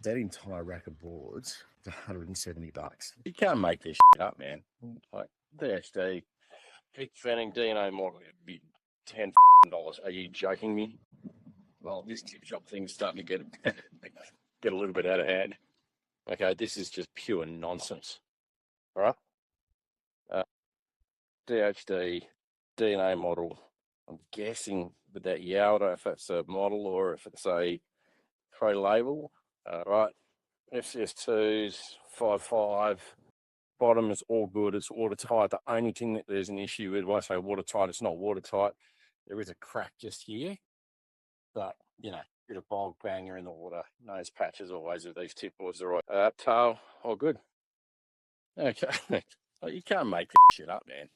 That entire rack of boards is $170. You can't make this shit up, man. Like DHD, peak fanning DNA model, it'd be $10. Are you joking me? Well, this tip shop thing's starting to get a little bit out of hand. Okay, this is just pure nonsense. All right? DHD DNA model. I'm guessing with that Yalda, if it's a model or if it's a pro-label. Right, FCS2s, 5.5, bottom is all good, it's watertight. The only thing that there's an issue with, when I say watertight, it's not watertight. There is a crack just here, but, you know, bit of bog banger in the water. Nose patches always with these tip boards are right. Tail, all good. Okay, you can't make this shit up, man.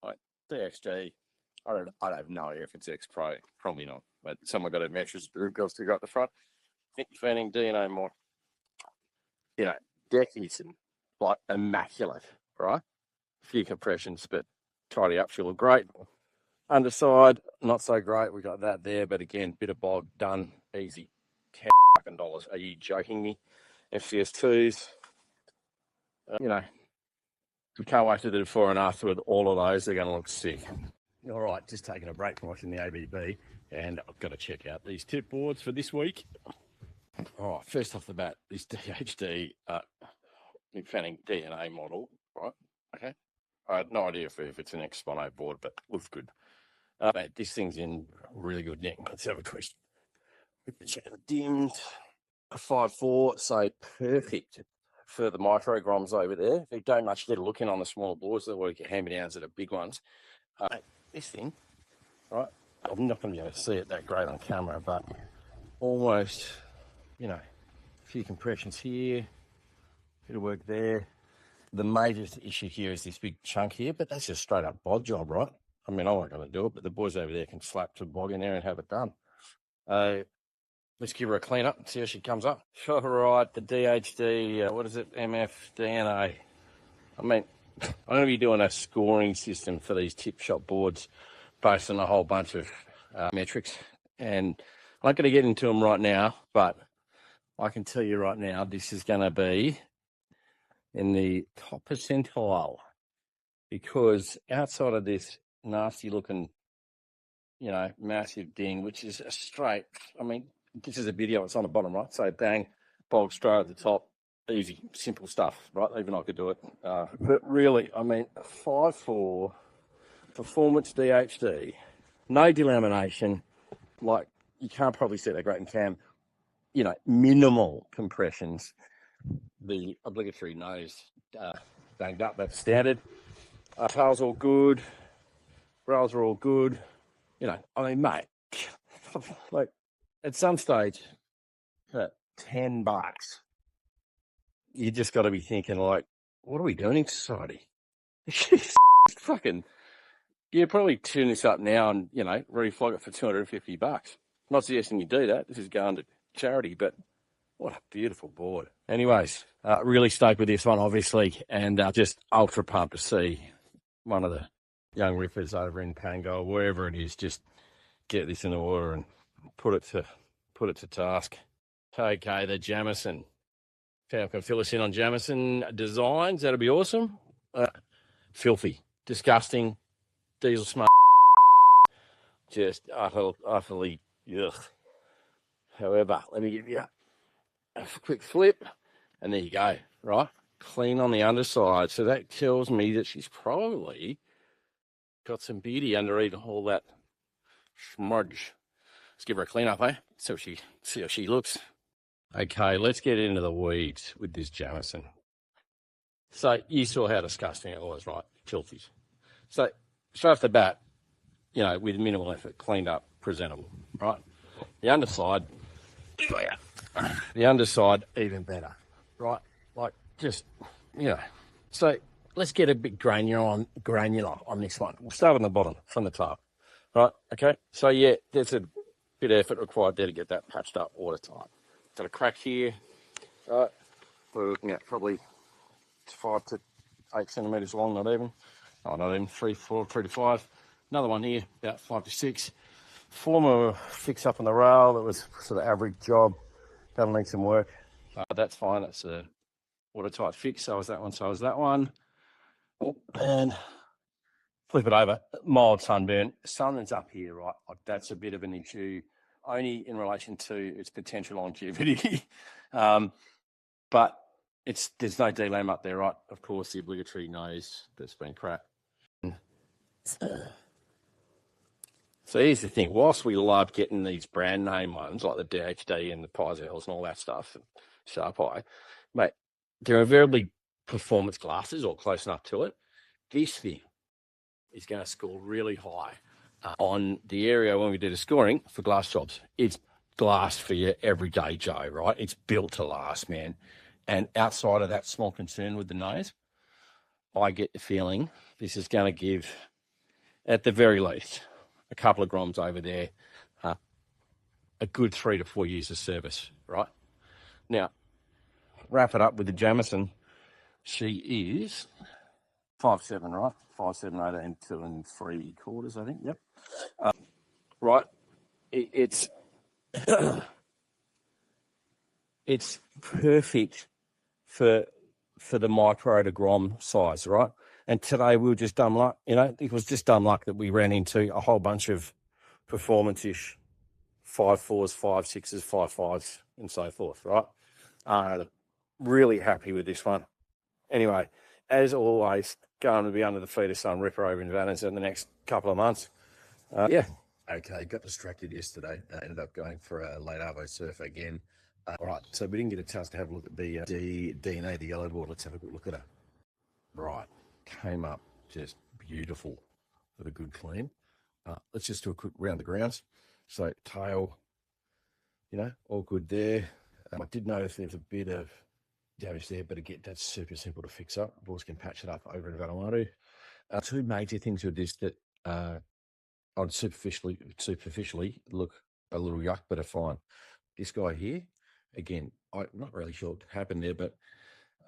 Like, DHD, I don't have no idea if it's X-Pro, probably not, but someone got a measures group girls to go at the front. Fanning DNA more, you know, deckies and like immaculate, right? A few compressions, but tidy up, she look great. Underside, not so great. We got that there, but again, bit of bog done, easy. $10. Are you joking me? FCS2s, you know, we can't wait to do before and after with all of those. They're going to look sick. All right, just taking a break from watching the ABB, and I've got to check out these tip boards for this week. All right, first off the bat, this DHD Fanning DNA model, right? Okay. I had no idea if it's an Expono board, but looks good. Mate, this thing's in really good nick. Let's have a question. Check the dimmed, a 5.4, so perfect for the micro Groms over there. If you don't much get a look in on the smaller boards, they'll work your hand-me-downs at the big ones. This thing, right? I'm not going to be able to see it that great on camera, but almost, you know, a few compressions here, bit of work there. The major issue here is this big chunk here, but that's just straight up bod job, right? I mean, I'm not going to do it, but the boys over there can slap some bog in there and have it done. Let's give her a clean up and see how she comes up. All right, the DHD, what is it, MF DNA. I mean, I'm going to be doing a scoring system for these tip shop boards based on a whole bunch of metrics, and I'm not going to get into them right now, but I can tell you right now, this is going to be in the top percentile, because outside of this nasty looking, you know, massive ding, which is a straight, I mean, this is a video, it's on the bottom, right? So bang, bog straight at the top, easy, simple stuff, right? Even I could do it. But really, I mean, 5.4 performance DHD, no delamination, like you can't probably see that great in cam, you know, minimal compressions, the obligatory nose banged up, that's standard. Tails all good, rails are all good. You know, I mean, mate, like at some stage, at $10, you just got to be thinking like, what are we doing in society? Fucking, you probably tune this up now and, you know, reflog it for $250. Not suggesting you do that. This is going to charity, but what a beautiful board. Anyways, really stoked with this one, obviously, and just ultra pumped to see one of the young rippers over in Pango, wherever it is, just get this in the water and put it to task. Okay, the Jameson. Fam can fill us in on Jameson designs. That'll be awesome. Filthy, disgusting, diesel smart, just utterly, ugh. However, let me give you a quick flip, and there you go, right? Clean on the underside. So that tells me that she's probably got some beauty underneath all that smudge. Let's give her a clean up, eh? See how she looks. Okay, let's get into the weeds with this Jameson. So you saw how disgusting it was, right? Filthy. So straight off the bat, you know, with minimal effort, cleaned up, presentable, right? The underside, even better, right? Like just, you know. So let's get a bit granular on this one. We'll start on the bottom, from the top, right? Okay. So yeah, there's a bit of effort required there to get that patched up watertight. Got a crack here, right? We're looking at probably 5 to 8 centimetres long, not even 3 to 5. Another one here, about 5 to 6. Former fix up on the rail that was sort of average job. That'll need some work. That's fine. That's a watertight fix. So is that one. So is that one. And flip it over. Mild sunburn. Sun's up here, right? That's a bit of an issue, only in relation to its potential longevity. But there's no DLAM up there, right? Of course, the obligatory nose that's been cracked. So here's the thing. Whilst we love getting these brand name ones like the DHD and the Pizels and all that stuff, Sharp Eye, mate, they're invariably performance glasses or close enough to it. This thing is going to score really high on the area when we do the scoring for glass jobs. It's glass for your everyday Joe, right? It's built to last, man. And outside of that small concern with the nose, I get the feeling this is going to give, at the very least, a couple of Groms over there, a good 3 to 4 years of service, right? Now, wrap it up with the Jameson. She is 5'7", right? 5'7", 18, 2 3/4, I think. Yep. Right. It's it's perfect for the micro to Grom size, right? And today we were just dumb luck, it was just dumb luck that we ran into a whole bunch of performance-ish 5'4s, 5'6s, 5'5s, and so forth, right? Really happy with this one. Anyway, as always, going to be under the feet of some ripper over in Vanuatu in the next couple of months. Yeah. Okay, got distracted yesterday. Ended up going for a late arvo surf again. All right, so we didn't get a chance to have a look at the DNA, the yellow board. Let's have a quick look at it. Right, came up just beautiful with a good clean. Let's just do a quick round the grounds. So tail, all good there. I did notice there's a bit of damage there, but again, that's super simple to fix up. Boys can patch it up over in Vanuatu. Two major things with this that I'd superficially look a little yuck, but are fine. This guy here, again, I'm not really sure what happened there, but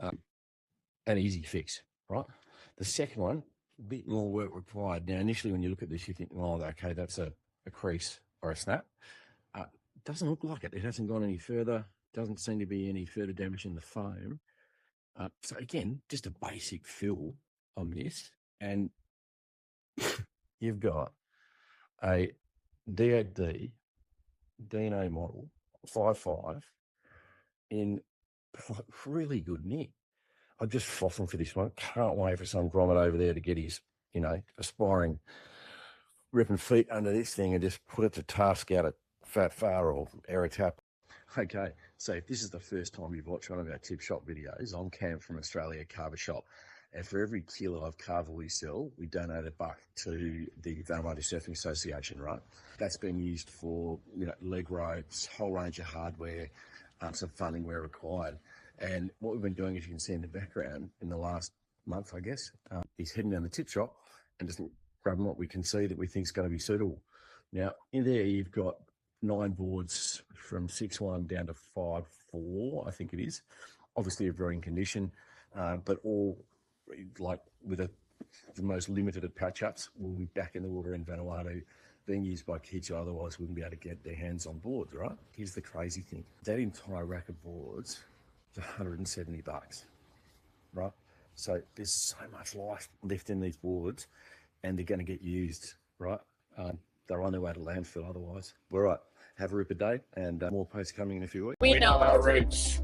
an easy fix, right? The second one, a bit more work required. Now, initially, when you look at this, you think, oh, okay, that's a crease or a snap. Doesn't look like it. It hasn't gone any further. Doesn't seem to be any further damage in the foam. So again, just a basic fill on this, and you've got a DHD DNA model 5.5 in really good nick. I'm just frothing for this one. Can't wait for some grommet over there to get his, aspiring ripping feet under this thing and just put it to task out at Fat Far or Aerotap. Okay, so if this is the first time you've watched one of our tip shop videos, I'm Cam from Australia Kava Shop. And for every kilo of Kava we sell, we donate $1 to the Vanuatu Surfing Association, right? That's been used for, leg ropes, whole range of hardware, some funding where required. And what we've been doing, as you can see in the background, in the last month, I guess, is heading down the tip shop and just grabbing what we can see that we think is going to be suitable. Now, in there, you've got 9 boards from 6'1" down to 5'4", I think it is. Obviously, a varying condition, but all like with the most limited of patch-ups will be back in the water in Vanuatu, being used by kids who otherwise wouldn't be able to get their hands on boards, right? Here's the crazy thing. That entire rack of boards is $170, right? So there's so much life left in these boards, and they're going to get used, right? They're on their way to landfill otherwise. All right, have a ripper day, and more posts coming in a few weeks. We know our roots.